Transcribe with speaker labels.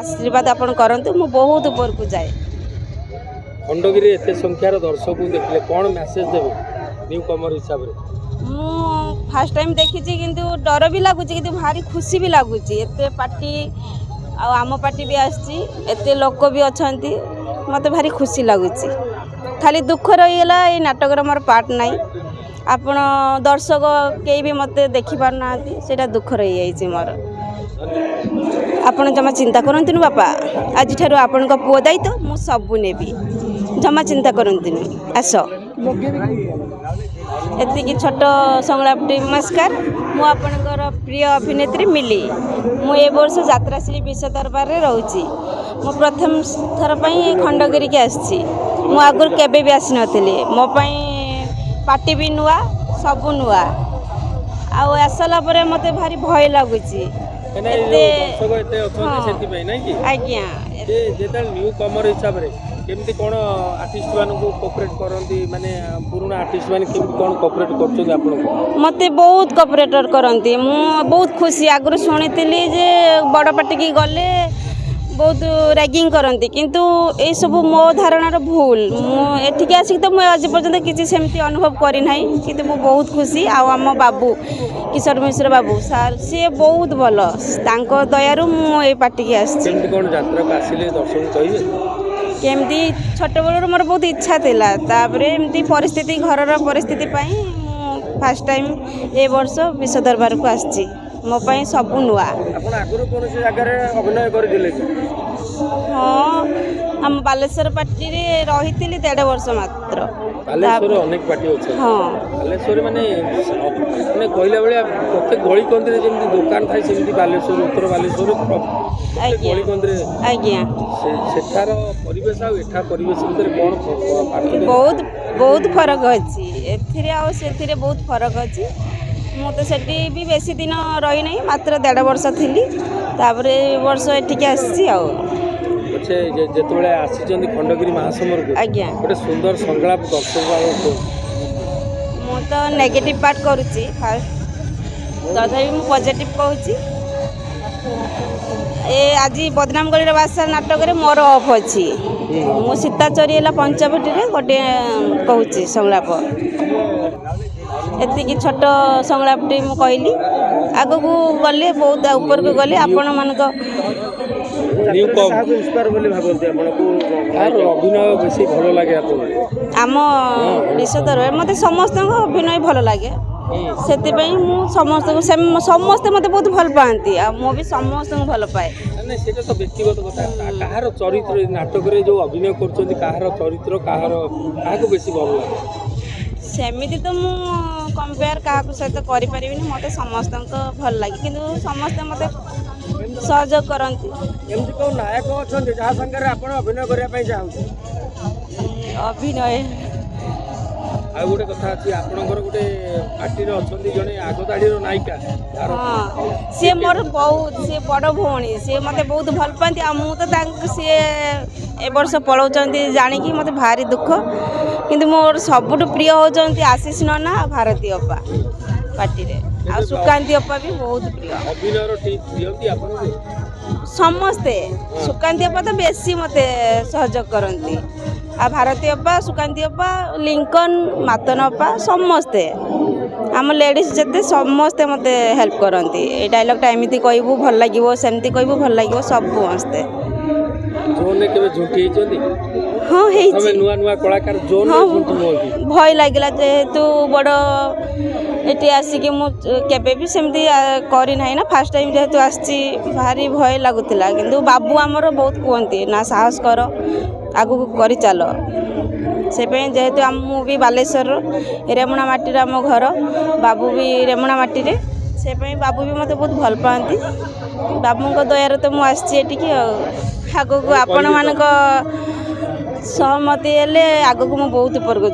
Speaker 1: आशीर्वाद आपण करंतु मु बहुत ऊपर को जाए।
Speaker 2: खंडगिरी एते संख्यार दर्शक को देखले कौन मैसेज देबे न्यू कमर हिसाब रे?
Speaker 1: मु फर्स्ट टाइम देखी किंतु डर भी लगुच कि भारी खुशी भी लगुच एते पार्टी आम पार्टी भी आसी एते लोक भी अच्छा मत भारी खुशी लगुच। खाली दुख रहीगला ये नाटक मोर पार्ट नाई आपण दर्शक कई भी मत देखी पारना सेटा दुख रही जाइए मोर। आपण जमा चिंता करंतु बापा आज ठारू आपण पुओ दायी तो मु सबू नेबी जमा चिंता करंतु आस एति छोट संलापटी नमस्कार मु आपणकर प्रिय अभिनेत्री मिली मु ए वर्ष यात्राश्री विश्व दरबार रे रहूची मु प्रथम थर पई खंडगिरी के आसी मु आगुर केबे भी आसी नथिली मो पई पार्टी भी नुआ सबू नुआ आसला परे मते भारी भय लागुची आज्ञा
Speaker 2: न्यू कमर हिसाब रे केमती कोन आर्टिस्ट मान को कोऑपरेट करंती माने पुराना आर्टिस्ट मान केमती कोन कोऑपरेट करछो आपन को?
Speaker 1: मते बहुत कोऑपरेटर करंती मु बहुत खुशी आगुर सुनितिली जे बड़ पार्टी की गले बहुत रैगिंग करंती किंतु ए सब मो धारणार भूल मु एठिके आसी तो मु आज पर्यंत किछि सेमती अनुभव करि नाही किंतु मु बहुत खुशी आम बाबू किशोर मिश्र बाबू सर सी बहुत भल तांको दयारु मु ए पार्टी के आसी।
Speaker 2: केमती कोन यात्रा को आसीले दर्शन कहिबे
Speaker 1: केमती छोट बेलू मोर बहुत इच्छा थिला तापरे एमती परिस्थिति घरर परिस्थिति पई फर्स्ट टाइम ए वर्ष विश्व दरबार को आसी मो पई सब नुआ।
Speaker 2: आपण आगुर कोन से जगह रे अभिनय कर दिले?
Speaker 1: हां हम बालेश्वर पार्टी रे रहितिली 1.5 वर्ष मात्र।
Speaker 2: बालेश्वर अनेक पार्टी अछि।
Speaker 1: हां
Speaker 2: बालेश्वर माने कहला बेले प्रत्येक गली कंदरे जेमती दुकान थाई सेमती बालेश्वर उत्तर बालेश्वर गली कंदरे
Speaker 1: आज्ञा
Speaker 2: सेठार परिवेश आ एठा परिवेश भीतर कोन पार्टी?
Speaker 1: बहुत बहुत फरक अछि एथिरे आ सेथिरे बहुत फरक अछि। मु तो सेठी भी बेसी दिन रही नहीं मात्र 1.5 वर्ष थी तापरे वर्ष एठिके आसी आ
Speaker 2: अच्छे जेतबेले आसी जंदी खंडगिरी महासमर को
Speaker 1: आज्ञा
Speaker 2: गोटे सुंदर संगलाप दर्शक
Speaker 1: मु तो नेगेटिव पार्ट करूची फर्स्ट तथापि मु पॉजिटिव कहूची ए आज बदनामगढ़ी बादशाह नाटक रे मोर ऑफ अच्छी मु सीता चोरी है पंचवटी रे गोटे कहूची संलाप एति छोट संलापटी मु कहली आग को गले बहुत ऊपर को गले आपण मान
Speaker 2: न्यू कम इंस्पायर बोली भाबते आपण को कार अभिनय बेसी भलो लागे आपण
Speaker 1: आम विश्व दरबार मते समस्त अभिनय भलो लागे सेति पई मु समस्त मते बहुत भल पाती आ मु भी समस्त भल पाए
Speaker 2: नहीं सेटा तो व्यक्तिगत कथा कहार चरित्र नाटक रे जो अभिनय करछोंती कहार चरित्र कहार काको बेसी भल लागे
Speaker 1: सेमिति तो मु कंपेयर काको सहित करि परिबिनी मते समस्त भल लागे किंतु समस्त मते सहयोग करंती
Speaker 2: एमती को नायक अछन जहा संगे आपण अभिनय करिया पई चाहू
Speaker 1: अभिनय
Speaker 2: आ गोटे कथा अछि आपनकर गोटे पार्टी रे अछंती जने आगदाडी रो नायिका
Speaker 1: हां से मोर बहुत से बड़ भौणी से मते बहुत भल पांती आ मु तो तांक से ए वर्ष पळौचंती जानि कि मते भारी दुख किंतु मोर सबुठ प्रिय होचंती आशीष नना भारती अप्पा पार्टी रे आ सुकांती अप्पा भी बहुत प्रिय
Speaker 2: अभिनय रो टिप दियंती आपन
Speaker 1: समस्ते सुकांती अप्पा तो बेसी मते सहयोग करंती आ भारती अप्पा सुकांती अप्पा लिंकन मातन अप्पा समस्ते आम लेडीज जते समस्ते मते हेल्प करंती ए डायलॉग टा एमिति कहबू भल लागिवो सेमति कहबू भल लागिवो सब मस्ते
Speaker 2: जोने केबे झुंटी हेचंती
Speaker 1: हां हेची
Speaker 2: हमें नुआ नुआ कलाकार जोन झुंटी होगी
Speaker 1: भय लागिला जेहेतु बड़ एटी आसिक मु केबे भी सेमति करी नाही ना फर्स्ट टाइम जेहेतु आसी भारी भय लागुतिला किंतु बाबू हमर बहुत कहंती ना साहस कर आगु करी चलो से जेहेतु आम भी बालेश्वर रेमुणा माटी आम घर बाबू भी रेमुणा माटी रे से बाबू भी मत बहुत भल पाती बाबू दयार तो मुझे आग को आपण मान सहमति हेले आग को बहुत ऊपर को